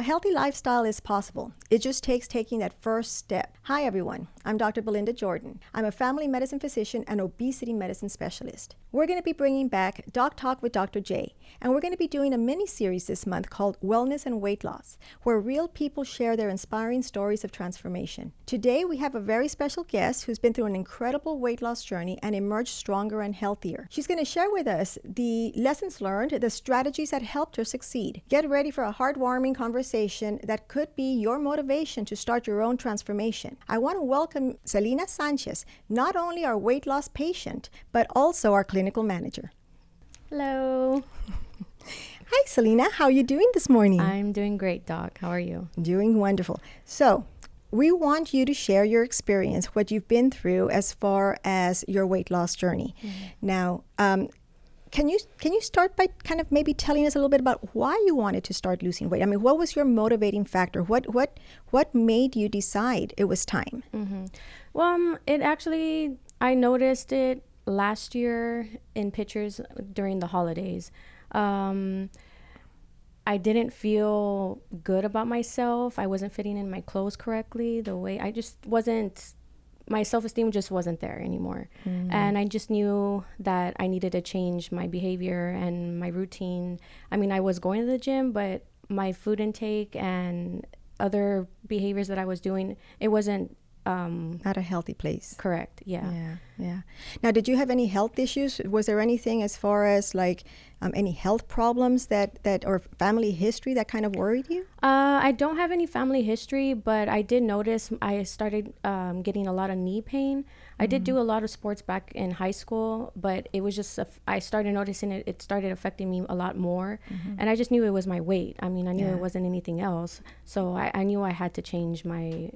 A healthy lifestyle is possible. It just takes taking that first step. Hi, everyone. I'm Dr. Belinda Jordan. I'm a family medicine physician and obesity medicine specialist. We're going to be bringing back Doc Talk with Dr. J, and we're going to be doing a mini-series this month called Wellness and Weight Loss, where real people share their inspiring stories of transformation. Today, we have a very special guest who's been through an incredible weight loss journey and emerged stronger and healthier. She's going to share with us the lessons learned, the strategies that helped her succeed. Get ready for a heartwarming conversation that could be your motivation to start your own transformation. I want to welcome Selena Sanchez, not only our weight loss patient, but also our clinical manager. Hello. Hi, Selena. How are you doing this morning? I'm doing great, Doc. How are you? Doing wonderful. So, we want you to share your experience, what you've been through as far as your weight loss journey. Now, can you start by kind of maybe telling us a little bit about why you wanted to start losing weight? I mean, what was your motivating factor? What made you decide it was time? Well, I noticed it last year in pictures during the holidays. I didn't feel good about myself. I wasn't fitting in my clothes correctly. My self-esteem just wasn't there anymore. And I just knew that I needed to change my behavior and my routine. I mean, I was going to the gym, but my food intake and other behaviors that I was doing, it wasn't Not a healthy place. correct. Yeah. Yeah. Now, did you have any health issues? Was there anything as far as like any health problems that or family history that kind of worried you? I don't have any family history, but I did notice I started getting a lot of knee pain. I did do a lot of sports back in high school, but it was just, I started noticing it started affecting me a lot more. And I just knew it was my weight. I mean, I knew it wasn't anything else. So I knew I had to change my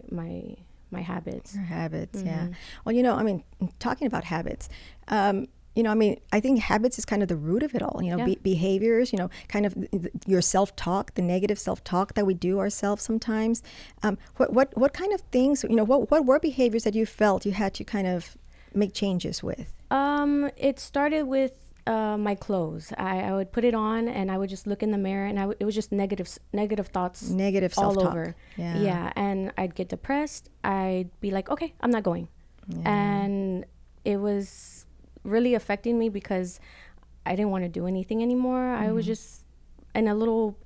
habits. Your habits, yeah. Well, I mean, talking about habits, I think habits is kind of the root of it all. Behaviors, kind of your self-talk, the negative self-talk that we do ourselves sometimes. What kind of things, what were behaviors that you felt you had to kind of make changes with? It started with my clothes. I would put it on and I would just look in the mirror and it was just negative thoughts. Negative self-talk. All over. Yeah. And I'd get depressed. I'd be like, okay, I'm not going. And it was really affecting me because I didn't want to do anything anymore. I was just in a little,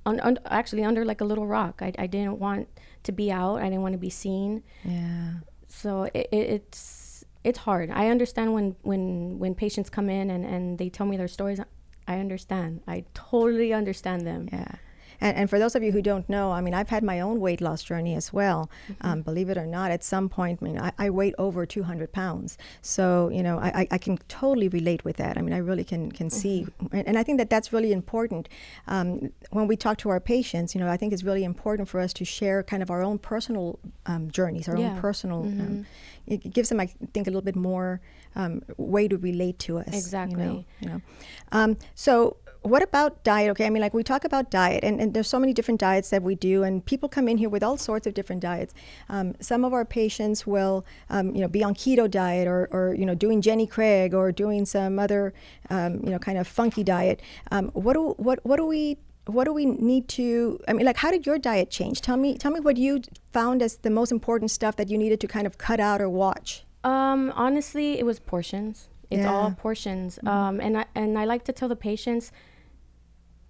actually under like a little rock. I didn't want to be out. I didn't want to be seen. Yeah. So it's hard. I understand when patients come in and they tell me their stories. I understand. I totally understand them. Yeah. And for those of you who don't know, I mean, I've had my own weight loss journey as well. Believe it or not, at some point, I weighed over 200 pounds. So, I can totally relate with that. I mean, I really can see. And I think that that's really important. When we talk to our patients, I think it's really important for us to share kind of our own personal journeys, our own personal, it gives them, I think, a little bit more way to relate to us. Exactly. So what about diet? Okay, I mean, like we talk about diet, and there's so many different diets that we do, and people come in here with all sorts of different diets. Some of our patients will, be on keto diet or doing Jenny Craig or doing some other, kind of funky diet. What do we need to? I mean, like, how did your diet change? Tell me what you found as the most important stuff that you needed to kind of cut out or watch. Honestly, it was portions. It's all portions. And I like to tell the patients,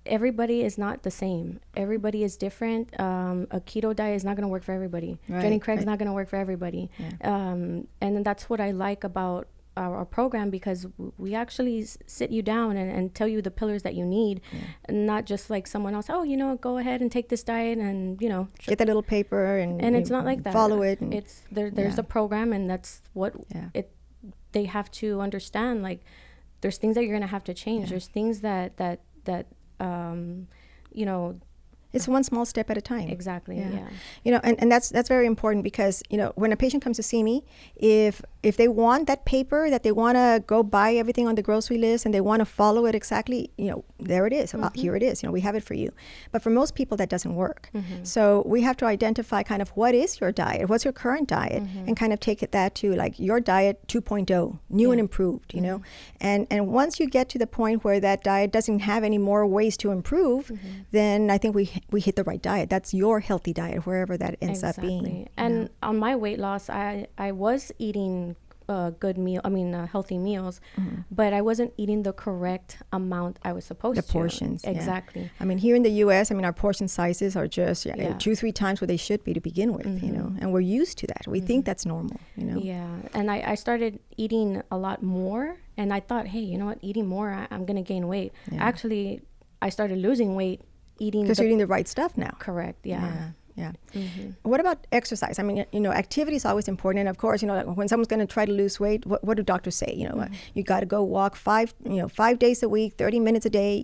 everybody is not the same. Everybody is different. A keto diet is not going to work for everybody. Jenny Craig's not going to work for everybody. And that's what I like about our program, because we actually sit you down and tell you the pillars that you need, and not just like someone else, go ahead and take this diet and, get that little paper and it's not like that. Follow it. It's there's a program, and that's what they have to understand. Like, there's things that you're going to have to change. There's things that it's one small step at a time. Exactly. Yeah. And that's very important, because when a patient comes to see me, if if they want that paper, that they want to go buy everything on the grocery list and they want to follow it exactly, there it is. Here it is. We have it for you. But for most people, that doesn't work. So we have to identify kind of what is your diet, what's your current diet, and kind of take that to like your diet 2.0, new and improved, And once you get to the point where that diet doesn't have any more ways to improve, then I think we hit the right diet. That's your healthy diet, wherever that ends up being. And on my weight loss, I was eating healthy meals, but I wasn't eating the correct amount I was supposed to. The portions. Exactly. Yeah. I mean, here in the U.S., our portion sizes are just 2-3 times what they should be to begin with, and we're used to that. We think that's normal, Yeah. And I started eating a lot more, and I thought, hey, you know what? Eating more, I'm going to gain weight. Yeah. Actually, I started losing weight eating. Because you're eating the right stuff now. Correct. Yeah. Yeah. What about exercise? I mean, activity is always important. And of course, like when someone's going to try to lose weight, what do doctors say? You got to go walk 5 days a week, 30 minutes a day.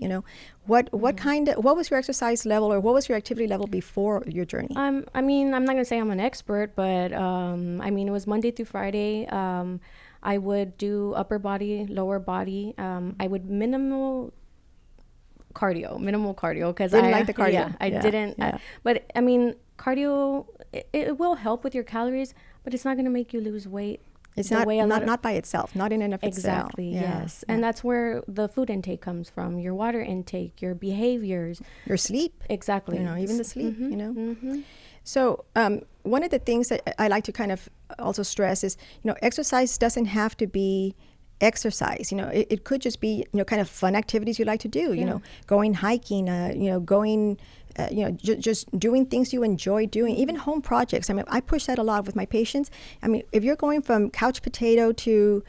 What was your exercise level, or what was your activity level before your journey? I mean, I'm not going to say I'm an expert, but it was Monday through Friday. I would do upper body, lower body. I would minimal cardio because I didn't like the cardio. Yeah, I didn't. Yeah. But I mean, cardio it will help with your calories, but it's not going to make you lose weight. It's not by itself, not in and of itself. Exactly. Yes, and that's where the food intake comes from. Your water intake, your behaviors, your sleep. Exactly. Even the sleep. So one of the things that I like to kind of also stress is, exercise doesn't have to be exercise. It could just be kind of fun activities you like to do. Going hiking, going just doing things you enjoy doing, even home projects. I mean, I push that a lot with my patients. I mean, if you're going from couch potato to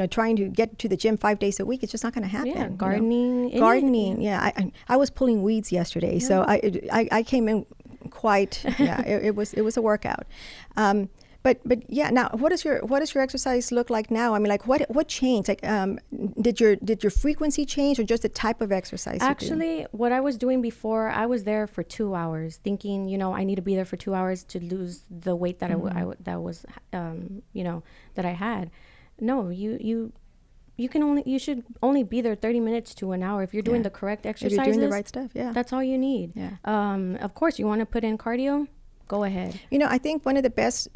trying to get to the gym 5 days a week, it's just not going to happen. Yeah, gardening. Yeah, I was pulling weeds yesterday, so I came in quite. Yeah, it was a workout. But yeah, now what does your exercise look like now? I mean, like what changed? Like, did your frequency change, or just the type of exercise? Actually, what I was doing before, I was there for 2 hours, thinking, I need to be there for 2 hours to lose the weight that that I had. No, you should only be there 30 minutes to an hour if you're doing the correct exercises. If you're doing the right stuff, yeah. That's all you need. Yeah. Of course, you want to put in cardio. Go ahead. I think one of the best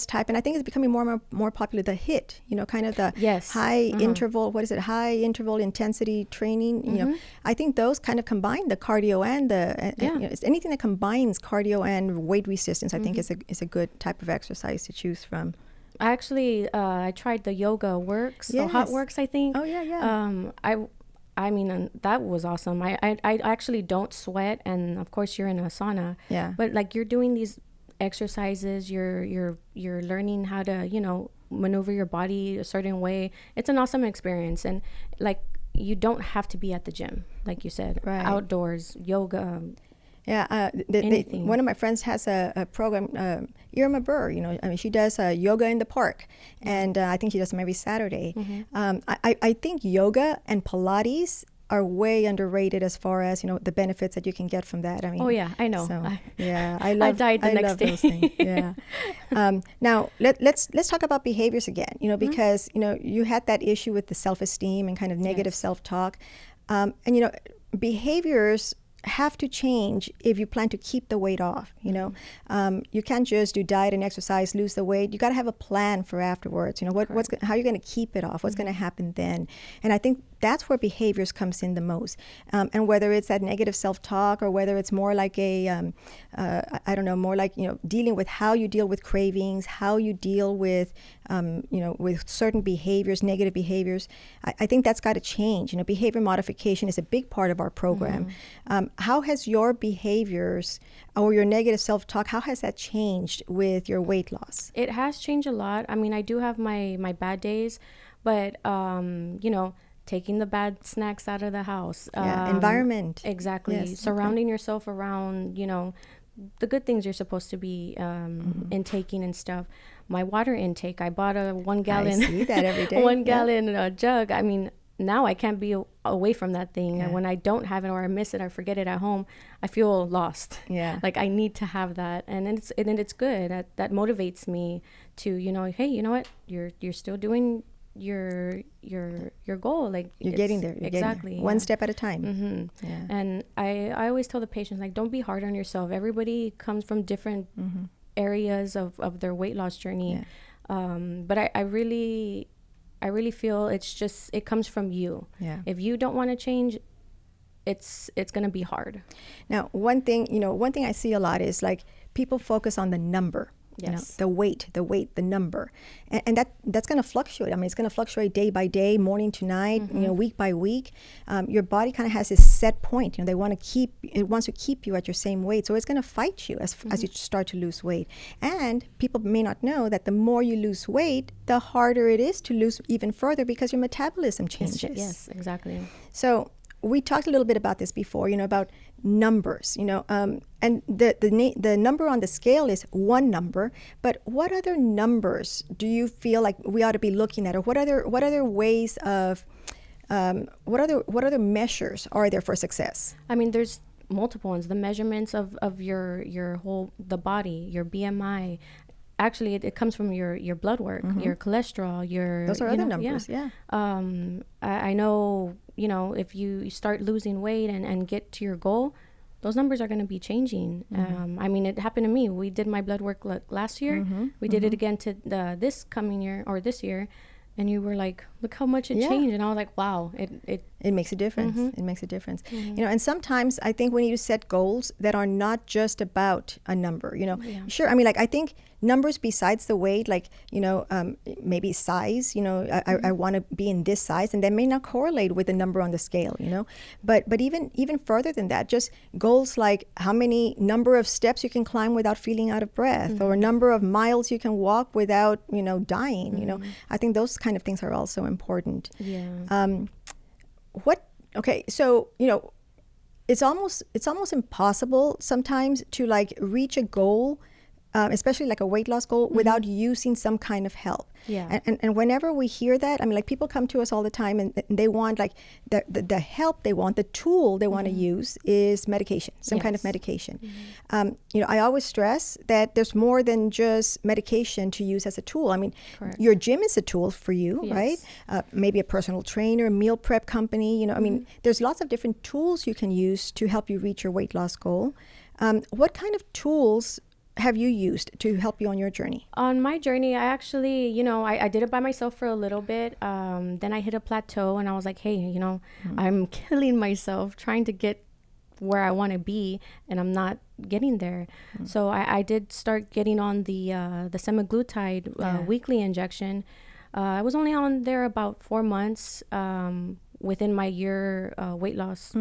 type, and I think it's becoming more popular, the HIIT, kind of the high interval, high interval intensity training. I think those kind of combine the cardio and it's anything that combines cardio and weight resistance, I think is a good type of exercise to choose from. I tried the Yoga Works, so Hot Works, I think. Oh, yeah. I mean, that was awesome. I actually don't sweat, and of course you're in a sauna. Yeah. But like you're doing these exercises, you're learning how to maneuver your body a certain way. It's an awesome experience, and like you don't have to be at the gym, like you said. Right. Outdoors, yoga. Yeah, one of my friends has a program, Irma Burr, I mean, she does yoga in the park, and I think she does them every Saturday. I think yoga and Pilates are way underrated as far as, the benefits that you can get from that. I mean, oh yeah, I know. So, yeah, I died the next day. Those things. Yeah. Now let's talk about behaviors again, because, you had that issue with the self-esteem and kind of negative self-talk. And, behaviors have to change if you plan to keep the weight off. You can't just do diet and exercise, lose the weight. You got to have a plan for afterwards. How are you going to keep it off? What's going to happen then? And I think that's where behaviors comes in the most. And whether it's that negative self-talk, or whether it's more like more like, dealing with how you deal with cravings, how you deal with, with certain behaviors, negative behaviors. I think that's got to change. Behavior modification is a big part of our program. How has your behaviors or your negative self-talk, how has that changed with your weight loss? It has changed a lot. I mean, I do have my bad days, but, taking the bad snacks out of the house. Environment. Exactly. Yes, surrounding yourself around, the good things you're supposed to be intaking and stuff. My water intake, I bought a 1 gallon. I see that every day. 1 gallon jug. I mean, now I can't be away from that thing. Yeah. And when I don't have it or I miss it or forget it at home, I feel lost. Yeah. Like I need to have that. And then it's good. That motivates me to, you know, hey, you know what? You're still doing your goal. Like You're getting there. You're exactly. getting there. One step at a time. Mm-hmm. Yeah. And I always tell the patients, like, don't be hard on yourself. Everybody comes from different areas of their weight loss journey. Yeah. But I really feel it comes from you. Yeah. If you don't want to change, it's going to be hard. Now, one thing I see a lot is like people focus on the number. Yes. You know, the weight, the number, and that's going to fluctuate. I mean, it's going to fluctuate day by day, morning to night, you know, week by week. Your body kind of has this set point. You know, it wants to keep you at your same weight, so it's going to fight you as you start to lose weight. And people may not know that the more you lose weight, the harder it is to lose even further because your metabolism changes. Yes, exactly. So we talked a little bit about this before, you know, about numbers, you know, and the number on the scale is one number, but what other numbers do you feel like we ought to be looking at, or what other ways of, what other measures are there for success? I mean, there's multiple ones. The measurements of your whole, the body, your BMI. Actually, it comes from your blood work, your cholesterol, Those are other numbers, yeah. I know, you know, if you start losing weight and get to your goal, those numbers are going to be changing. I mean, it happened to me. We did my blood work last year. We did it again to this coming year or this year. And you were like, look how much it changed. And I was like, wow, it makes a difference. It makes a difference. You know, and sometimes I think we need to set goals that are not just about a number, you know. Sure, I mean, like, I think numbers besides the weight, like, you know, maybe size, you know, I want to be in this size, and that may not correlate with the number on the scale, you know. But even further than that, just goals like how many number of steps you can climb without feeling out of breath, or number of miles you can walk without, you know, dying, you know. I think those kind of things are also important. Okay, so, you know, it's almost impossible sometimes to like reach a goal, especially like a weight loss goal, without using some kind of help. And whenever we hear that, I mean, like, people come to us all the time and they want like the help they want, the tool they want to use is medication, some kind of medication. You know, I always stress that there's more than just medication to use as a tool. I mean, your gym is a tool for you, right? Maybe a personal trainer, a meal prep company, you know, I mean, there's lots of different tools you can use to help you reach your weight loss goal. What kind of tools have you used to help you on your journey? On my journey, I actually, you know, I did it by myself for a little bit. Then I hit a plateau and I was like, hey, you know, I'm killing myself trying to get where I want to be, and I'm not getting there. So I did start getting on the semaglutide weekly injection. I was only on there about 4 months within my year weight loss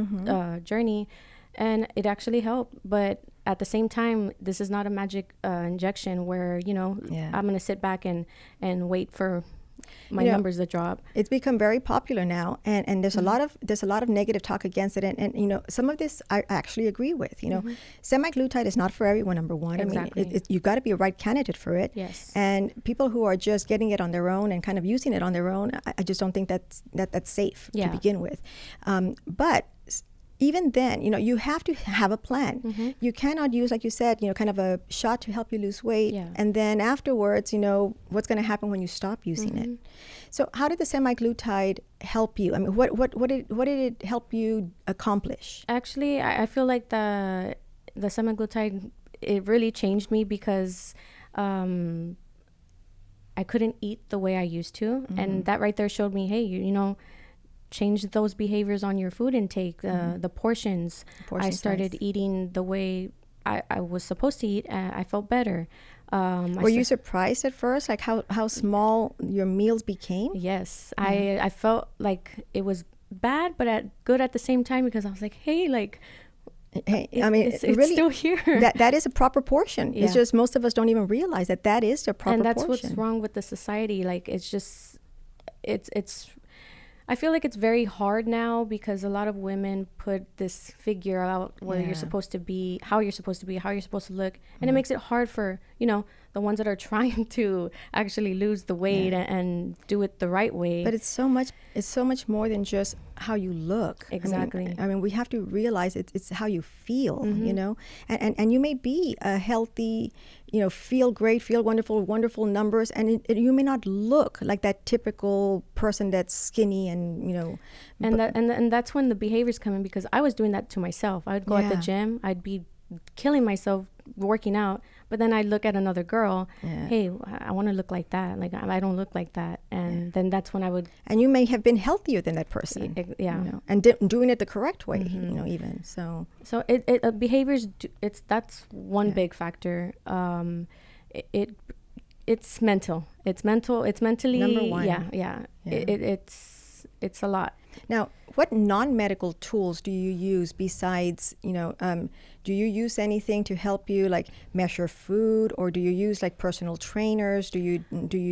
journey, and it actually helped. But at the same time, this is not a magic injection where, you know, I'm going to sit back and wait for my numbers to drop. It's become very popular now, and there's a lot of negative talk against it, and you know, some of this I actually agree with. You know, semaglutide is not for everyone. Number one, Exactly. I mean, you've got to be a right candidate for it. Yes. And people who are just getting it on their own and kind of using it on their own, I just don't think that's safe to begin with. But even then, you know, you have to have a plan. You cannot use, like you said, you know, kind of a shot to help you lose weight. And then afterwards, you know, what's going to happen when you stop using it? So how did the semaglutide help you? I mean, what did it help you accomplish? Actually, I feel like the semaglutide, it really changed me because I couldn't eat the way I used to. And that right there showed me, hey, you know, change those behaviors on your food intake, the portions. I started eating the way I was supposed to eat. I felt better. Were you surprised at first, like how small your meals became? Yes, I felt like it was bad, but good at the same time, because I was like, hey, like, I mean, it's really, still here. That is a proper portion. It's just most of us don't even realize that is a proper portion. And that's what's wrong with the society. Like, it's just, it's I feel like it's very hard now because a lot of women put this figure out where Yeah. you're supposed to be, how you're supposed to be, how you're supposed to look. And it makes it hard for, the ones that are trying to actually lose the weight and do it the right way. But it's so much more than just how you look. Exactly. I mean we have to realize it's how you feel, and you may be a healthy, feel great, feel wonderful numbers, and you may not look like that typical person that's skinny and that's when the behaviors come in, because I was doing that to myself. I would go at the Yeah. gym, I'd be killing myself working out, but then I'd look at another girl, Yeah. hey, I want to look like that, like I don't look like that, and then that's when I would and you may have been healthier than that person. yeah. And doing it the correct way, even so. So behaviors that's one big factor. It's mental. It's mentally Number one. Yeah. It's a lot. Now, what non-medical tools do you use besides, do you use anything to help you, like measure food, or do you use like personal trainers? Do you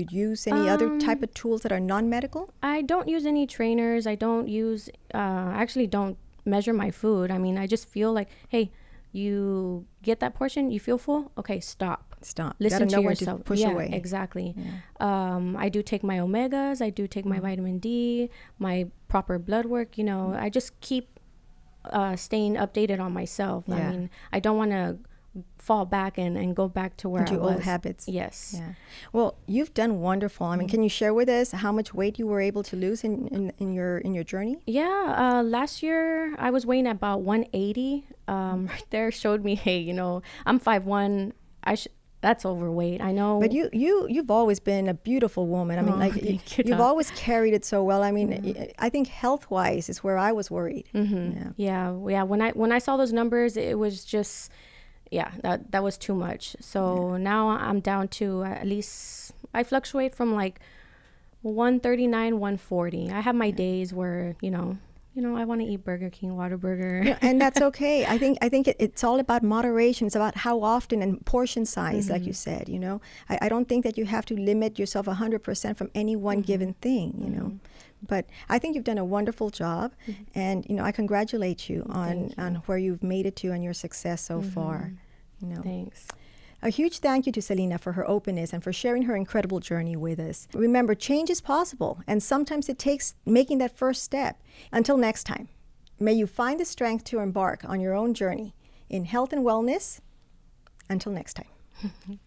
use any other type of tools that are non-medical? I don't use any trainers. I don't use, actually don't measure my food. I mean, I just feel like, hey, you get that portion, you feel full? Okay, stop. Stop. Listen Gotta to know when yourself. to push Yeah, away. exactly. I do take my omegas. I do take my vitamin D, my proper blood work. I just keep staying updated on myself. Yeah. I mean, I don't want to fall back and go back to where Into I was. old habits. Yes. Yeah. Well, you've done wonderful. I mean, can you share with us how much weight you were able to lose in your journey? Yeah, last year I was weighing about 180. Right there showed me, hey, I'm 5'1". That's overweight. I know. But you've always been a beautiful woman. I mean, thank you, you've Doc. always carried it so well. I mean, I think health-wise is where I was worried. Yeah. When I saw those numbers, it was just, that was too much. So now I'm down to at least, I fluctuate from like 139, 140. I have my days where, I want to eat Burger King, Whataburger. And that's okay. I think it's all about moderation. It's about how often and portion size, like you said. I don't think that you have to limit yourself 100% from any one given thing. But I think you've done a wonderful job, and I congratulate you on where you've made it to and your success so far. Thanks. A huge thank you to Selena for her openness and for sharing her incredible journey with us. Remember, change is possible, and sometimes it takes making that first step. Until next time, may you find the strength to embark on your own journey in health and wellness. Until next time.